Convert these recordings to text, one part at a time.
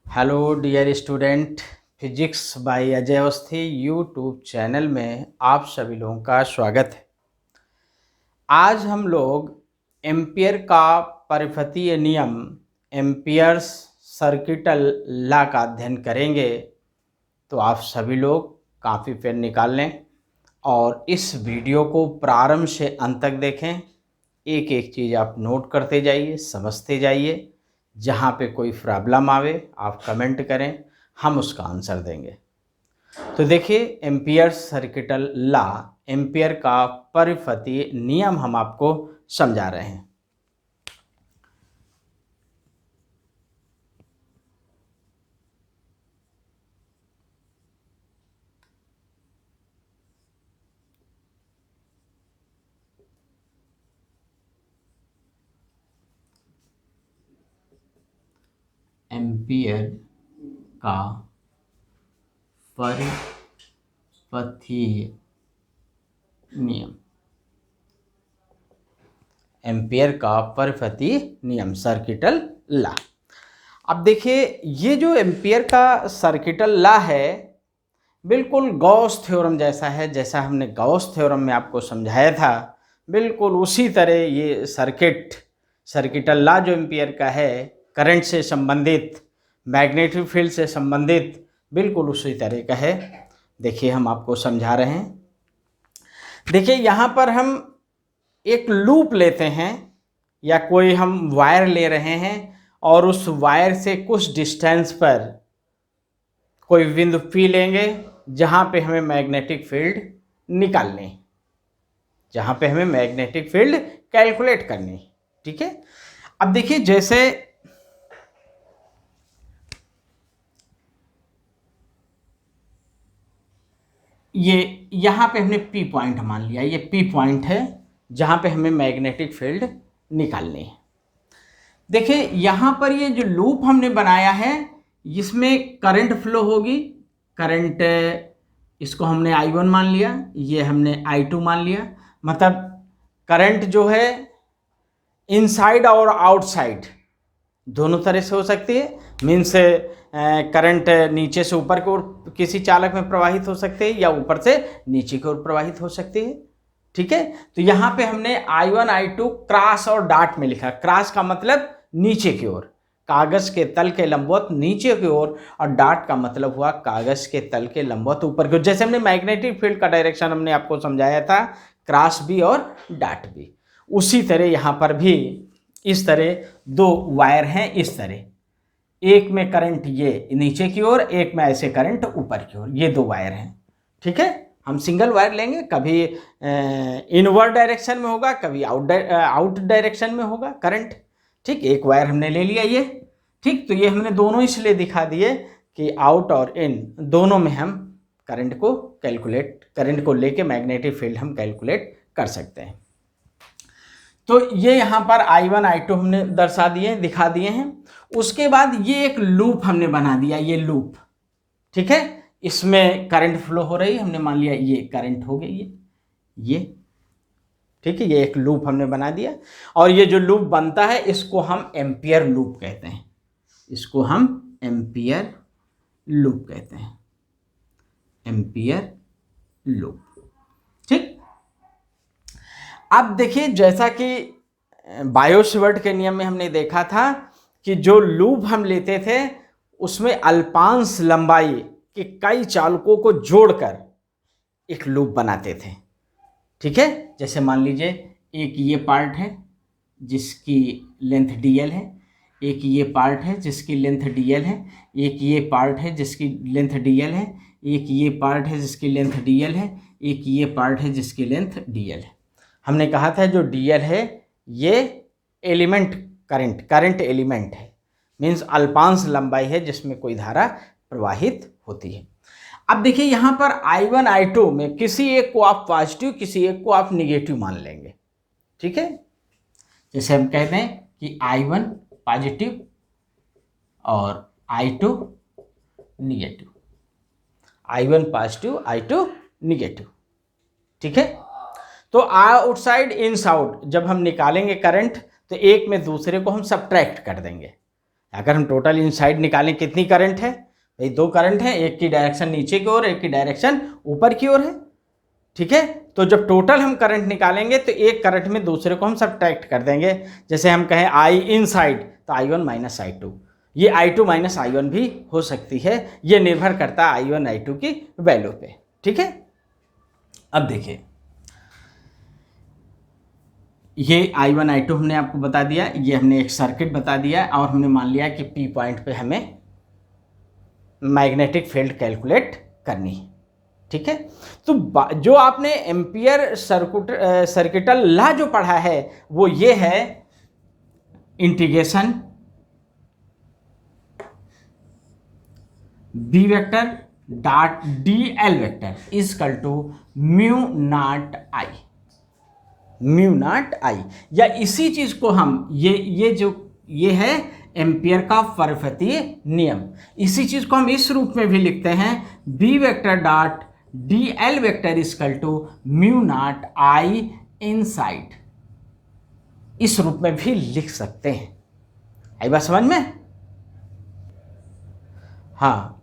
Hello dear student, physics by Ajay Awasthi YouTube channel में आप सभी लोगों का स्वागत है। आज हम लोग एम्पियर का परिपथीय नियम, एम्पियर्स सर्किटल लॉ का अध्ययन करेंगे। तो आप सभी लोग कॉपी पेन निकाल लें और इस वीडियो को प्रारंभ से अंत तक देखें। एक एक चीज़ आप नोट करते जाइए, समझते जाइए। जहाँ पे कोई प्रॉब्लम आवे आप कमेंट करें, हम उसका आंसर देंगे। तो देखिए, एम्पियर सर्किटल लॉ, एम्पियर का परिपथीय नियम हम आपको समझा रहे हैं। एम्पियर का परिपथीय नियम, एम्पियर का परिपथीय नियम, सर्किटल लॉ। अब देखिए, ये जो एम्पियर का सर्किटल लॉ है बिल्कुल गॉस थ्योरम जैसा है। जैसा हमने गॉस थ्योरम में आपको समझाया था, बिल्कुल उसी तरह ये सर्किटल लॉ जो एम्पियर का है, करंट से संबंधित, मैग्नेटिक फील्ड से संबंधित, बिल्कुल उसी तरह का है। देखिए, हम आपको समझा रहे हैं। देखिए, यहाँ पर हम एक लूप लेते हैं या कोई हम वायर ले रहे हैं और उस वायर से कुछ डिस्टेंस पर कोई बिंदु P लेंगे जहाँ पे हमें मैग्नेटिक फील्ड निकालनी है, जहाँ पे हमें मैग्नेटिक फील्ड कैलकुलेट करनी है। ठीक है। अब देखिए, जैसे ये यहाँ पे हमने P पॉइंट मान लिया, ये P पॉइंट है जहाँ पे हमें मैग्नेटिक फील्ड निकालनी है। देखिए, यहाँ पर ये जो लूप हमने बनाया है, इसमें करंट फ्लो होगी। करंट, इसको हमने I1 मान लिया, ये हमने I2 मान लिया। मतलब करंट जो है इनसाइड और आउटसाइड दोनों तरह से हो सकती है। मीन्स करंट नीचे से ऊपर की ओर किसी चालक में प्रवाहित हो सकती है या ऊपर से नीचे की ओर प्रवाहित हो सकती है। ठीक है। तो यहाँ पे हमने I1 I2 क्रॉस और डॉट में लिखा। क्रॉस का मतलब नीचे की ओर, कागज के तल के लंबवत नीचे की ओर, और डॉट का मतलब हुआ कागज के तल के लंबवत ऊपर की ओर। जैसे हमने मैग्नेटिक फील्ड का डायरेक्शन हमने आपको समझाया था, क्रॉस भी और डॉट भी, उसी तरह यहाँ पर भी इस तरह दो वायर हैं। इस तरह एक में करंट ये नीचे की ओर, एक में ऐसे करंट ऊपर की ओर, ये दो वायर हैं। ठीक है। हम सिंगल वायर लेंगे, कभी इनवर्ड डायरेक्शन में होगा, कभी आउट डायरेक्शन में होगा करंट। ठीक, एक वायर हमने ले लिया ये। ठीक, तो ये हमने दोनों इसलिए दिखा दिए कि आउट और इन दोनों में हम करंट को लेके मैग्नेटिक फील्ड हम कैलकुलेट कर सकते हैं। तो ये यहाँ पर I1 I2 हमने दर्शा दिए, दिखा दिए हैं। उसके बाद ये एक लूप हमने बना दिया, ये लूप। ठीक है। इसमें करंट फ्लो हो रही है, हमने मान लिया ये करंट हो गई ये। ठीक है, ये एक लूप हमने बना दिया। और ये जो लूप बनता है इसको हम एम्पियर लूप कहते हैं। इसको हम एम्पियर लूप कहते हैं, एम्पियर लूप। ठीक। अब देखिए, जैसा कि बायो-सेवर्ट के नियम में हमने देखा था कि जो लूप हम लेते थे उसमें अल्पांश लंबाई के कई चालकों को जोड़कर एक लूप बनाते थे। ठीक है। जैसे मान लीजिए, एक ये पार्ट है जिसकी लेंथ dl है, एक ये पार्ट है जिसकी लेंथ dl है, एक ये पार्ट है जिसकी लेंथ dl है, एक ये पार्ट है जिसकी लेंथ dl है, एक ये पार्ट है जिसकी लेंथ dl है। हमने कहा था जो dl है ये एलिमेंट करंट एलिमेंट है, मीन्स अल्पांश लंबाई है जिसमें कोई धारा प्रवाहित होती है। अब देखिए, यहाँ पर I1 I2 में किसी एक को आप पॉजिटिव, किसी एक को आप निगेटिव मान लेंगे। ठीक है। जैसे हम कहते हैं कि I1 पॉजिटिव और I2 negative, I1 positive I2 negative. ठीक है। तो आउटसाइड इन आउट जब हम निकालेंगे करंट, तो एक में दूसरे को हम सब्ट्रैक्ट कर देंगे। अगर हम टोटल इनसाइड निकालें कितनी करंट है भाई, 2 करंट है, एक की डायरेक्शन नीचे की ओर, एक की डायरेक्शन ऊपर की ओर है। ठीक है, तो जब टोटल हम करंट निकालेंगे तो एक करंट में दूसरे को हम सब्ट्रैक्ट कर देंगे। जैसे हम कहें आई इनसाइड तो I1 माइनस I2, ये I2 माइनस I1 भी हो सकती है, ये निर्भर करता है I1 I2 की वैल्यू पे। ठीक है, अब देखिए ये I1 I2 हमने आपको बता दिया, ये हमने एक सर्किट बता दिया और हमने मान लिया कि P पॉइंट पे हमें मैग्नेटिक फील्ड कैलकुलेट करनी है। ठीक है, तो जो आपने एम्पियर सर्किटल लॉ जो पढ़ा है वो ये है, integration B vector dot DL vector is equal to mu naught I, mu naught I, या इसी चीज को हम ये है एम्पियर का फरफती नियम, इसी चीज को हम इस रूप में भी लिखते हैं, B vector dot DL vector is equal to mu naught I inside, इस रूप में भी लिख सकते हैं। आई बात समझ में? हाँ,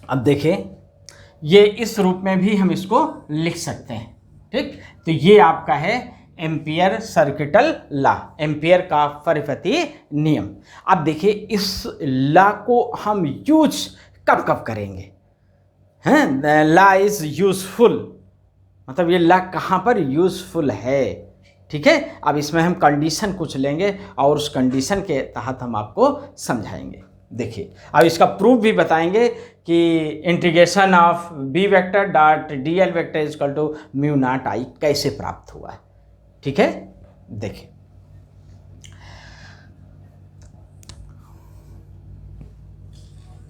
अब देखिए ये इस रूप में भी हम इसको लिख सकते हैं। ठीक, तो ये आपका है एम्पियर सर्किटल लॉ, एम्पियर का फरफती नियम। अब देखिए इस लॉ को हम यूज कब कब करेंगे, हैं? लॉ इज यूजफुल, मतलब ये लॉ कहाँ पर यूजफुल है। ठीक है, अब इसमें हम कंडीशन कुछ लेंगे और उस कंडीशन के तहत हम आपको समझाएंगे। देखिए अब इसका प्रूफ भी बताएंगे कि integration of B vector dot DL vector is equal to mu naught I कैसे प्राप्त हुआ है। ठीक है, देखिए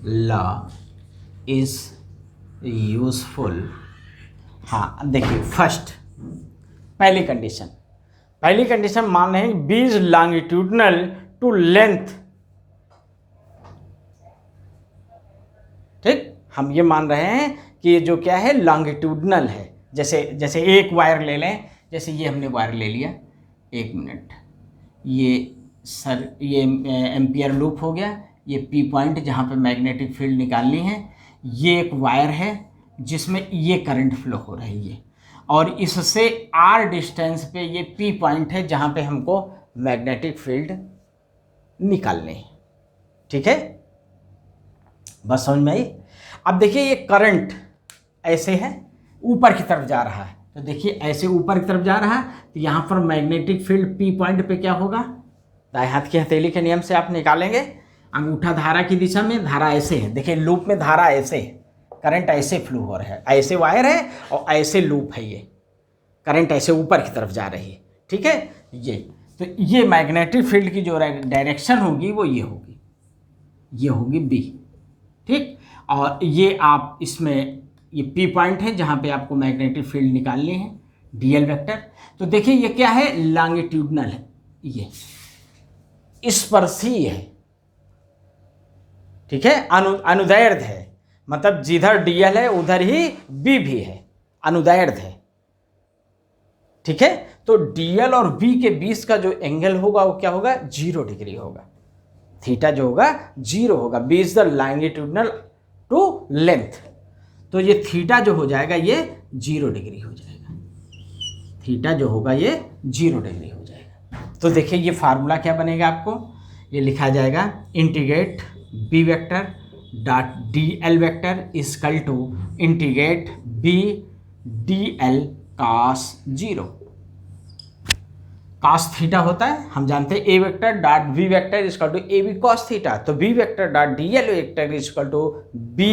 लॉ इज यूजफुल। हाँ देखिए फर्स्ट पहली कंडीशन मान रहे हैं B is longitudinal to length. ठीक, हम ये मान रहे हैं कि ये जो क्या है लॉन्गिट्यूडनल है। जैसे एक वायर ले लें, जैसे ये हमने वायर ले लिया, 1 मिनट, ये एम्पियर लूप हो गया, ये P पॉइंट जहाँ पे मैग्नेटिक फील्ड निकालनी है, ये एक वायर है जिसमें ये करंट फ्लो हो रही है और इससे R डिस्टेंस पे ये P पॉइंट है जहाँ पे हमको मैग्नेटिक फील्ड निकालनी है। ठीक है, बस समझ में आई? अब देखिए ये करंट ऐसे है, ऊपर की तरफ जा रहा है, तो देखिए ऐसे ऊपर की तरफ जा रहा है तो यहाँ पर मैग्नेटिक फील्ड P पॉइंट पे क्या होगा, दाएं हाथ की हथेली के नियम से आप निकालेंगे, अंगूठा धारा की दिशा में, धारा ऐसे है, देखिए लूप में धारा ऐसे है, करंट ऐसे फ्लो हो रहा है, ऐसे वायर है और ऐसे लूप है, ये करंट ऐसे ऊपर की तरफ जा रही है। ठीक है, ये मैग्नेटिक फील्ड की जो डायरेक्शन होगी वो ये होगी B। ठीक, और ये आप इसमें ये P पॉइंट है जहाँ पे आपको मैग्नेटिक फील्ड निकालनी है, DL वेक्टर। तो देखिए ये क्या है, लॉन्गिट्यूडनल है, ये स्पर्शीय है। ठीक है, अनुदैर्ध्य है, मतलब जिधर DL है उधर ही B भी है, अनुदैर्ध्य है। ठीक है, तो DL और B के बीच का जो एंगल होगा वो क्या होगा, 0 डिग्री होगा, थीटा जो होगा 0 होगा। B is the longitudinal to length, तो ये थीटा जो हो जाएगा ये 0 डिग्री हो जाएगा, थीटा जो होगा ये 0 डिग्री हो जाएगा। तो देखिए ये फार्मूला क्या बनेगा, आपको ये लिखा जाएगा, integrate B vector dot DL vector is equal to integrate B DL cos 0। cos theta होता है, हम जानते हैं, A vector dot B vector is equal to AB cos theta, तो B vector dot DL vector is equal to B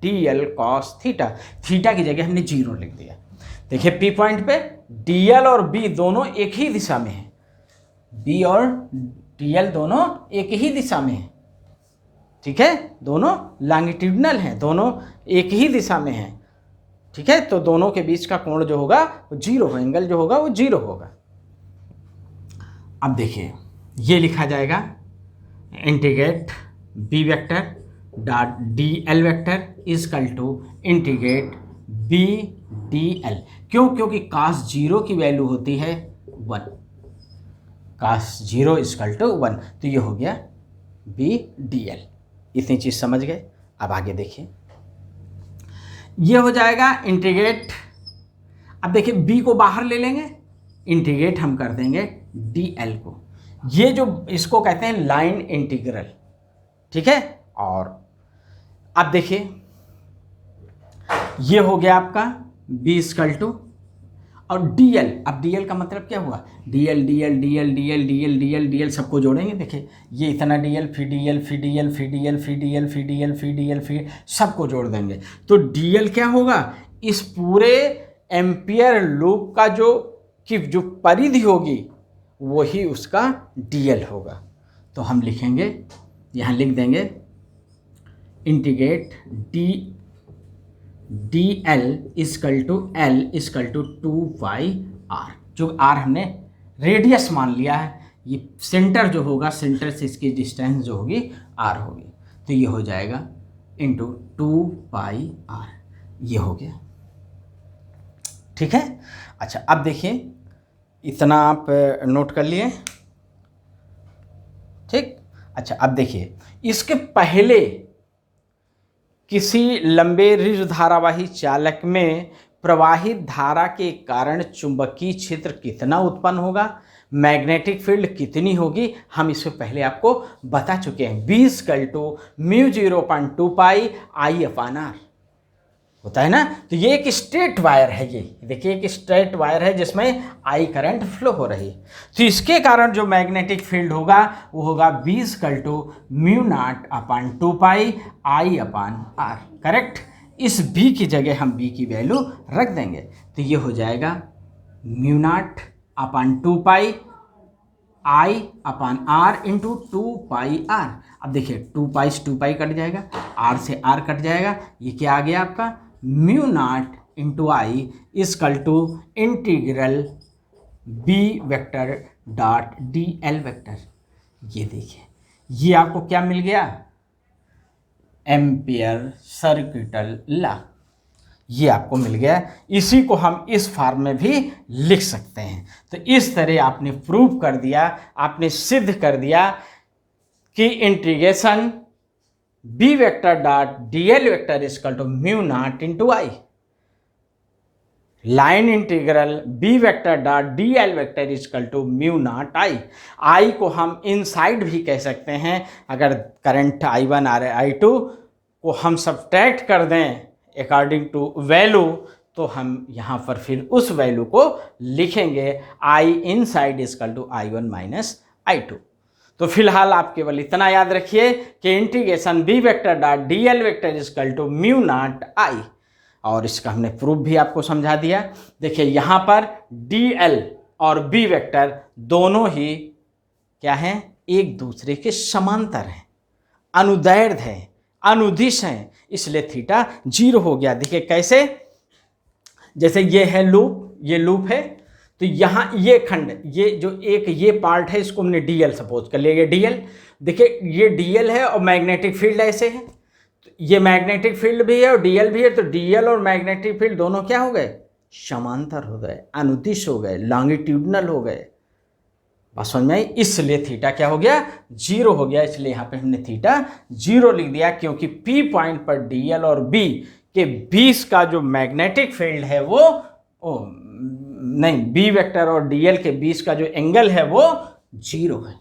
DL cos theta. Theta की जगह हमने 0 लिख दिया। देखिए P पॉइंट पे DL और B दोनों एक ही दिशा में है, B और DL दोनों एक ही दिशा में है। ठीक है, दोनों लॉन्गिट्यूडनल हैं, दोनों एक ही दिशा में हैं। ठीक है, तो दोनों के बीच का कोण जो होगा वो 0 हो, एंगल जो होगा वो 0 होगा। अब देखिए ये लिखा जाएगा, integrate B vector dot DL vector is equal to integrate B DL। क्यों? क्योंकि cos 0 की वैल्यू होती है 1, cos 0 इज इक्वल टू 1, तो ये हो गया बी डी एल। इतनी चीज़ समझ गए। अब आगे देखिए, ये हो जाएगा इंटीग्रेट। अब देखिए बी को बाहर ले लेंगे, इंटीग्रेट हम कर देंगे डी एल को। ये जो इसको कहते हैं लाइन इंटीग्रल, ठीक है। और अब देखिए ये हो गया आपका बी इक्वल टू और डी एल। अब डी एल का मतलब क्या हुआ, D L D L D L D L D L D L D L सबको जोड़ेंगे। देखिए ये इतना डी एल फिर डी एल फिर डी एल फिर डी एल फिर डी एल फिर डी एल फिर डी एल फिर सबको जोड़ देंगे तो डी एल क्या होगा, इस पूरे एम्पियर लूप का जो परिधि होगी वही उसका डी एल होगा। तो हम लिखेंगे, यहाँ लिख देंगे integrate D L equal to 2πr, जो आर हमने रेडियस मान लिया है। ये सेंटर जो होगा, सेंटर से इसकी डिस्टेंस जो होगी आर होगी। तो ये हो जाएगा इंटू 2πr, ये हो गया, ठीक है। अच्छा अब देखिए, इतना आप नोट कर लिए, ठीक। अच्छा अब देखिए, इसके पहले किसी लंबे रिज धारावाही चालक में प्रवाहित धारा के कारण चुंबकीय क्षेत्र कितना उत्पन्न होगा, मैग्नेटिक फील्ड कितनी होगी, हम इससे पहले आपको बता चुके हैं। B equal to mu 0.2πI/r होता है ना। तो ये एक स्ट्रेट वायर है, ये देखिए एक स्ट्रेट वायर है जिसमें आई करंट फ्लो हो रही है। तो इसके कारण जो मैग्नेटिक फील्ड होगा वो होगा B equal to mu naught upon 2πI/r, correct. इस बी की जगह हम बी की वैल्यू रख देंगे तो ये हो जाएगा mu naught upon 2πI/r into 2πr। अब देखिए 2π से 2π कट जाएगा, r से r कट जाएगा, ये क्या आ गया आपका mu naught into I equal to integral B vector dot D L vector. ये देखिए ये आपको क्या मिल गया, एम्पियर सर्किटल लॉ, ये आपको मिल गया। इसी को हम इस फॉर्म में भी लिख सकते हैं। तो इस तरह आपने प्रूव कर दिया, आपने सिद्ध कर दिया कि integration B vector dot D L vector equal to mu naught into I, line integral B vector dot D L vector equal to mu naught I. I को हम इनसाइड भी कह सकते हैं, अगर करंट I1 और I2 को हम सब्ट्रैक्ट कर दें अकॉर्डिंग टू वैल्यू, तो हम यहाँ पर फिर उस वैल्यू को लिखेंगे I inside equal to I1 minus I2। तो फिलहाल आप केवल इतना याद रखिए कि integration B vector dot D L vector equal to mu naught I, और इसका हमने प्रूफ भी आपको समझा दिया। देखिए यहाँ पर डी एल और बी वेक्टर दोनों ही क्या हैं, एक दूसरे के समांतर हैं, अनुदैर्ध्य हैं, अनुदिश हैं, इसलिए थीटा 0 हो गया। देखिए कैसे, जैसे ये है लूप, ये लूप है, तो यहाँ ये खंड, ये जो एक ये पार्ट है इसको हमने डी एल सपोज कर लिया, ये डी एल। देखिए ये डी एल है और मैग्नेटिक फील्ड ऐसे है, तो ये मैग्नेटिक फील्ड भी है और डी एल भी है। तो डी एल और मैग्नेटिक फील्ड दोनों क्या हो गए, समांतर हो गए, अनुदिश हो गए, लॉन्गिट्यूडनल हो गए। बात समझ में आई। इसलिए थीटा क्या हो गया, 0 हो गया। इसलिए यहाँ पे हमने थीटा 0 लिख दिया, क्योंकि पी पॉइंट पर डी एल और बी के बीच का जो मैग्नेटिक फील्ड है वो नहीं, बी वेक्टर और डी एल के बीच का जो एंगल है वो 0 है।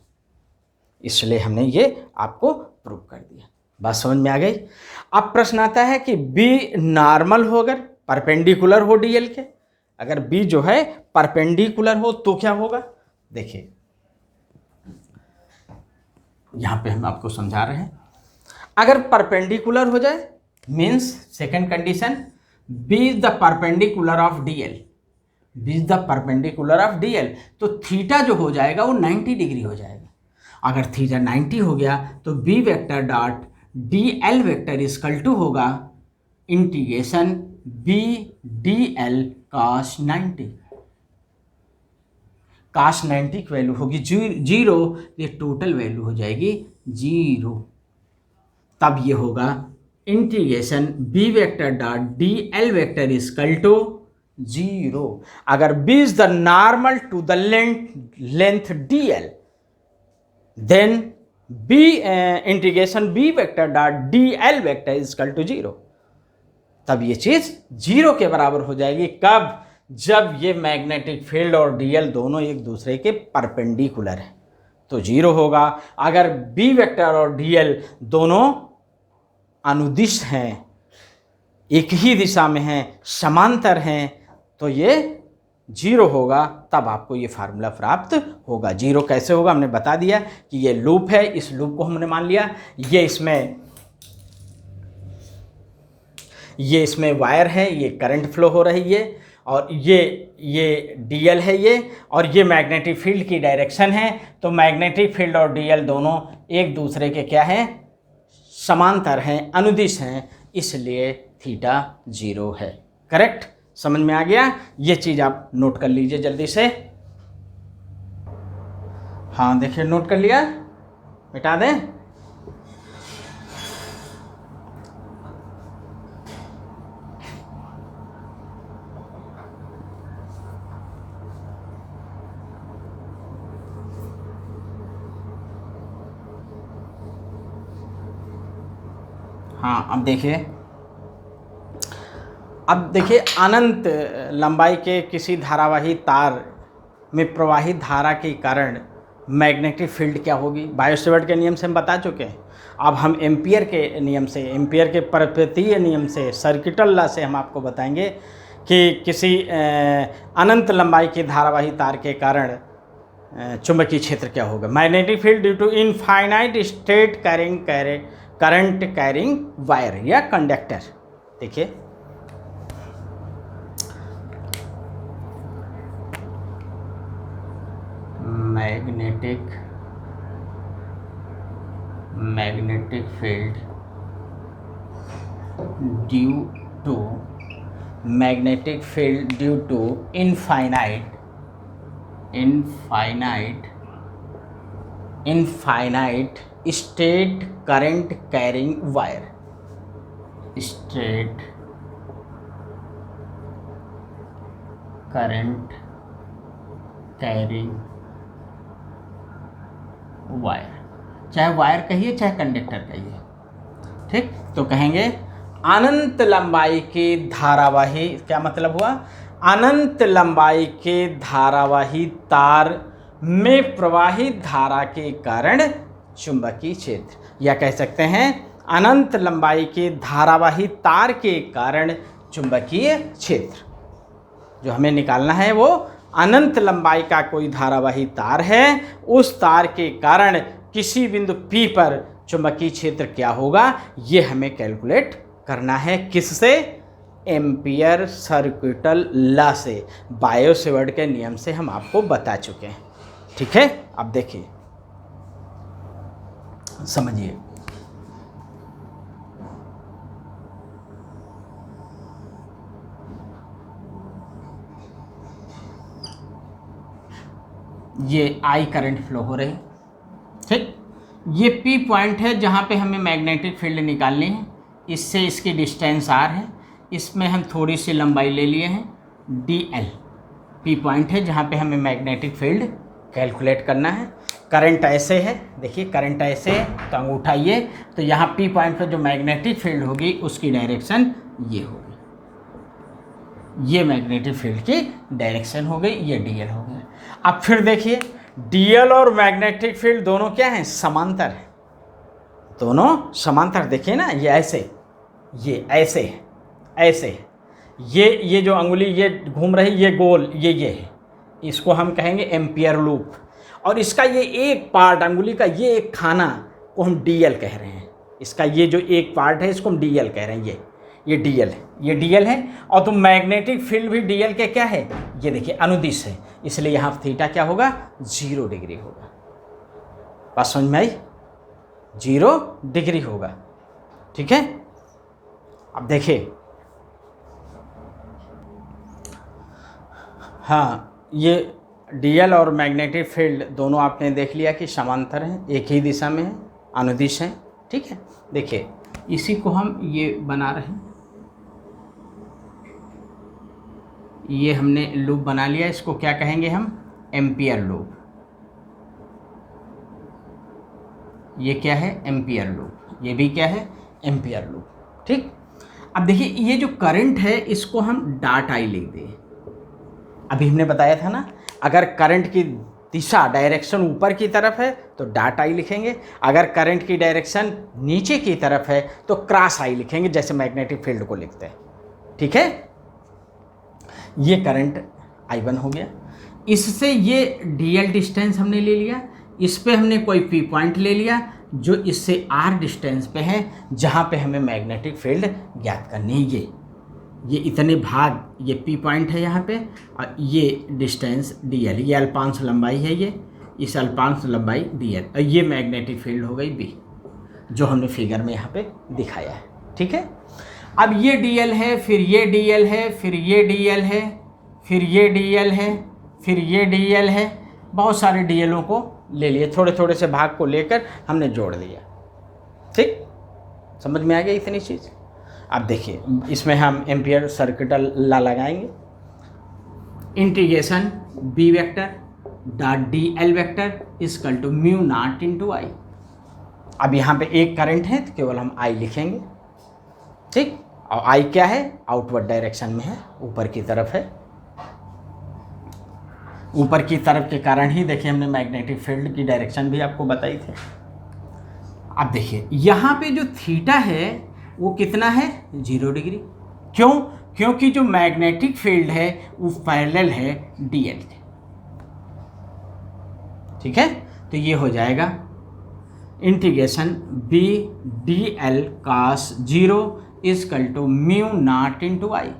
इसलिए हमने ये आपको प्रूव कर दिया। बात समझ में आ गई। अब प्रश्न आता है कि बी नॉर्मल हो, अगर परपेंडिकुलर हो डी एल के, अगर बी जो है परपेंडिकुलर हो तो क्या होगा। देखिए यहाँ पे हम आपको समझा रहे हैं, अगर परपेंडिकुलर हो जाए means second condition, B is the perpendicular of D L, B is the perpendicular of D L, तो थीटा जो हो जाएगा वो 90 डिग्री हो जाएगा। अगर थीटा 90 हो गया तो B vector dot D L vector equal to होगा integration B D L cos 90। Cos 90 की वैल्यू होगी 0, ये टोटल वैल्यू हो जाएगी 0। तब ये होगा integration B vector dot D L vector equal to 0। अगर B is the normal to the length D L, then B integration B vector dot D L vector is equal to 0, तब ये चीज़ 0 के बराबर हो जाएगी। कब? जब ये मैग्नेटिक फील्ड और डीएल दोनों एक दूसरे के परपेंडिकुलर है तो 0 होगा। अगर बी वेक्टर और डीएल दोनों अनुदिश हैं, एक ही दिशा में हैं, समांतर हैं, तो ये 0 होगा, तब आपको ये फार्मूला प्राप्त होगा। 0 कैसे होगा हमने बता दिया कि ये लूप है, इस लूप को हमने मान लिया, ये इसमें वायर है, ये करंट फ्लो हो रही है, और ये डीएल है ये, और ये मैग्नेटिक फील्ड की डायरेक्शन है। तो मैग्नेटिक फील्ड और डीएल दोनों एक दूसरे के क्या हैं? समांतर हैं, अनुदिश हैं, इसलिए थीटा 0 है। करेक्ट? समझ में आ गया? ये चीज़ आप नोट कर लीजिए जल्दी से। हाँ देखिए, नोट कर लिया, मिटा दें। हाँ अब देखिए अनंत लंबाई के किसी धारावाही तार में प्रवाहित धारा के कारण मैग्नेटिक फील्ड क्या होगी? बायो-सेवर्ट के नियम से हम बता चुके हैं। अब हम एम्पियर के नियम से, एम्पियर के पर्पतीय नियम से, सर्किटल लॉ से हम आपको बताएंगे कि किसी अनंत लंबाई के धारावाही तार के कारण चुंबकीय क्षेत्र क्या होगा? Magnetic field due to infinite straight current carrying wire या कंडक्टर। देखिए magnetic field due to infinite straight current carrying wire, straight current carrying wire, चाहे वायर कहिए चाहे कंडक्टर कहिए, ठीक? तो कहेंगे अनंत लंबाई के धारावाही, क्या मतलब हुआ? अनंत लंबाई के धारावाही तार में प्रवाहित धारा के कारण चुंबकीय क्षेत्र, या कह सकते हैं अनंत लंबाई के धारावाही तार के कारण चुंबकीय क्षेत्र। जो हमें निकालना है वो अनंत लंबाई का कोई धारावाही तार है, उस तार के कारण किसी बिंदु P पर चुंबकीय क्षेत्र क्या होगा, ये हमें कैलकुलेट करना है। किससे? एम्पियर सर्किटल लॉ से, बायो-सेवर्ट के नियम से हम आपको बता चुके हैं। ठीक है, अब देखिए, समझिए। ये आई करंट फ्लो हो रही, ठीक? ये P पॉइंट है जहाँ पे हमें मैग्नेटिक फील्ड निकालनी है। इससे इसकी डिस्टेंस R है, इसमें हम थोड़ी सी लंबाई ले लिए हैं DL। P पॉइंट है जहाँ पे हमें मैग्नेटिक फील्ड कैलकुलेट करना है। करंट ऐसे है, देखिए करंट ऐसे है, तो अंगूठा ये, तो यहाँ P पॉइंट पर जो मैग्नेटिक फील्ड होगी उसकी डायरेक्शन ये होगी, ये मैग्नेटिक फील्ड की डायरेक्शन हो गई, ये DL हो गया। अब फिर देखिए, DL और मैग्नेटिक फील्ड दोनों क्या हैं? समांतर है, दोनों समांतर। देखिए ना, ये ऐसे, ये ऐसे, ऐसे, ये जो अंगुली ये घूम रही, ये गोल, ये है, इसको हम कहेंगे एम्पियर लूप। और इसका ये एक पार्ट, अंगुली का ये एक खाना को हम DL कह रहे हैं। इसका ये जो एक पार्ट है इसको हम DL कह रहे हैं, ये DL है, ये DL है। और तो मैग्नेटिक फील्ड भी DL के क्या है? ये देखिए अनुदिश है, इसलिए यहाँ थीटा क्या होगा? 0 डिग्री होगा। बात समझ में आई? 0 डिग्री होगा, ठीक है? अब देखिए, हाँ, ये DL और मैग्नेटिक फील्ड दोनों आपने देख लिया कि समांतर हैं, एक ही दिशा में है, अनुदिश हैं, ठीक है? देखिए, इसी को हम ये बना रहे हैं, ये हमने लूप बना लिया, इसको क्या कहेंगे हम? Ampere loop. ये क्या है, एम्पियर लूप, ये भी क्या है, एम्पियर लूप। ठीक, अब देखिए ये जो करंट है इसको हम डॉट आई लिख दें। अभी हमने बताया था ना, अगर करंट की दिशा डायरेक्शन ऊपर की तरफ है तो डॉट आई लिखेंगे, अगर करंट की डायरेक्शन नीचे की तरफ है तो क्रॉस आई लिखेंगे, जैसे मैग्नेटिक फील्ड को लिखते हैं। ठीक है, ये करंट I1 हो गया। इससे ये डीएल डिस्टेंस हमने ले लिया, इस पे हमने कोई पी पॉइंट ले लिया जो इससे आर डिस्टेंस पे है, जहाँ पे हमें मैग्नेटिक फील्ड ज्ञात करनी है। ये इतने भाग, ये पी पॉइंट है यहाँ पे, और ये डिस्टेंस डीएल, ये अल्पांश लंबाई है, ये इस अल्पांश लंबाई डीएल, और ये मैग्नेटिक फील्ड हो गई बी, जो हमने फिगर में यहाँ पे दिखाया है। ठीक है, अब ये डीएल है, फिर ये डीएल है, फिर ये डीएल है, फिर ये डीएल है, फिर ये डीएल है, बहुत सारे डीएलों को ले लिए, थोड़े थोड़े से भाग को लेकर हमने जोड़ लिया। ठीक, समझ में आ गया इतनी चीज़। अब देखिए इसमें हम एम्पियर सर्किट ला लगाएंगे, integration B vector dot D L vector equal to mu naught into I. अब यहाँ पे एक करंट है तो केवल हम आई लिखेंगे। ठीक, और आई क्या है, आउटवर्ड डायरेक्शन में है, ऊपर की तरफ है, ऊपर की तरफ के कारण ही देखिए हमने मैग्नेटिक फील्ड की डायरेक्शन भी आपको बताई थी। अब देखिए यहाँ पे जो थीटा है वो कितना है, 0 डिग्री। क्यों, क्योंकि जो मैग्नेटिक फील्ड है वो पैरेलल है डीएल के। ठीक है, तो ये हो जाएगा integration B D L cos 0 equal to mu naught into I.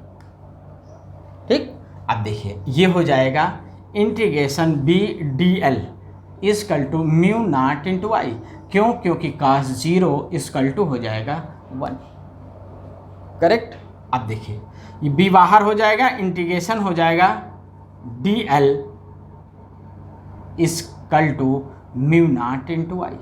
ठीक, अब देखिए ये हो जाएगा integration B D L equal to mu naught into I. क्यों, क्योंकि कास 0 इक्वल टू हो जाएगा 1। करेक्ट। अब देखिए ये बी बाहर हो जाएगा, इंटीग्रेशन हो जाएगा D L equal to mu naught into I.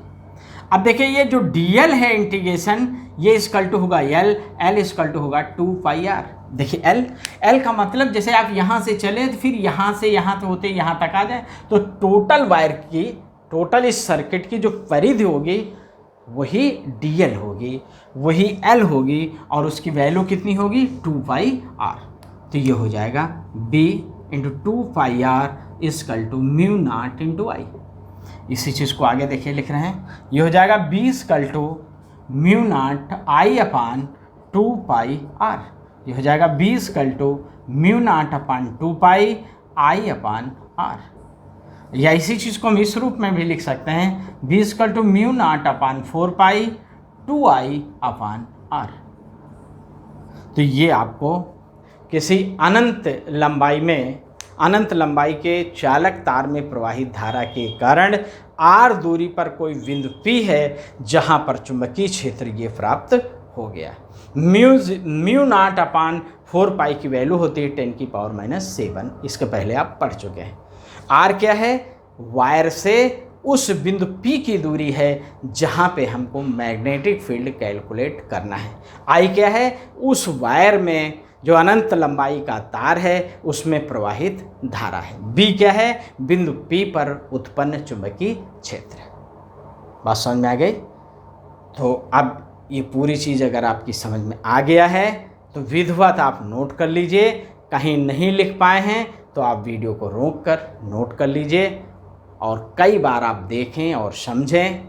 अब देखिए ये जो डी एल है इंटीग्रेशन, ये इक्वल टू होगा एल, एल इक्वल टू होगा 2 पाई आर। देखिए एल, एल का मतलब जैसे आप यहाँ से चले तो फिर यहाँ से यहाँ तो होते यहाँ तक आ जाए, तो टोटल वायर की, टोटल इस सर्किट की जो परिधि होगी वही डीएल होगी, वही एल होगी, और उसकी वैल्यू कितनी होगी, 2 पाई आर। तो ये हो जाएगा B into 2 pi R equal to mu naught into I. इसी चीज़ को आगे देखिए लिख रहे हैं, ये हो जाएगा B equal to mu naught I upon 2 pi R. ये हो जाएगा B equal to mu naught upon 2 pi I upon R. या इसी चीज़ को हम इस रूप में भी लिख सकते हैं, B equal to mu naught upon 4 pi 2 I upon R. तो ये आपको किसी अनंत लंबाई में, अनंत लंबाई के चालक तार में प्रवाहित धारा के कारण आर दूरी पर कोई बिंदु पी है जहां पर चुंबकीय क्षेत्र ये प्राप्त हो गया। म्यू नॉट अपान 4 पाई की वैल्यू होती है 10⁻⁷। इसके पहले आप पढ़ चुके हैं। आर क्या है, वायर से उस बिंदु P की दूरी है जहां पे हमको मैग्नेटिक फील्ड कैलकुलेट करना है। आई क्या है, उस वायर में जो अनंत लंबाई का तार है उसमें प्रवाहित धारा है। बी क्या है, बिंदु P पर उत्पन्न चुंबकीय क्षेत्र। बात समझ में आ गई। तो अब ये पूरी चीज़ अगर आपकी समझ में आ गया है तो विधिवत आप नोट कर लीजिए। कहीं नहीं लिख पाए हैं तो आप वीडियो को रोक कर नोट कर लीजिए और कई बार आप देखें और समझें।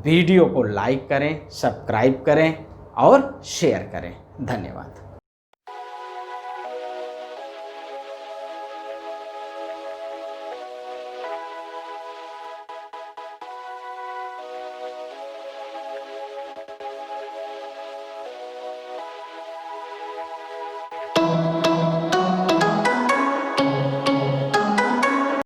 वीडियो को लाइक करें, सब्सक्राइब करें और शेयर करें। धन्यवाद।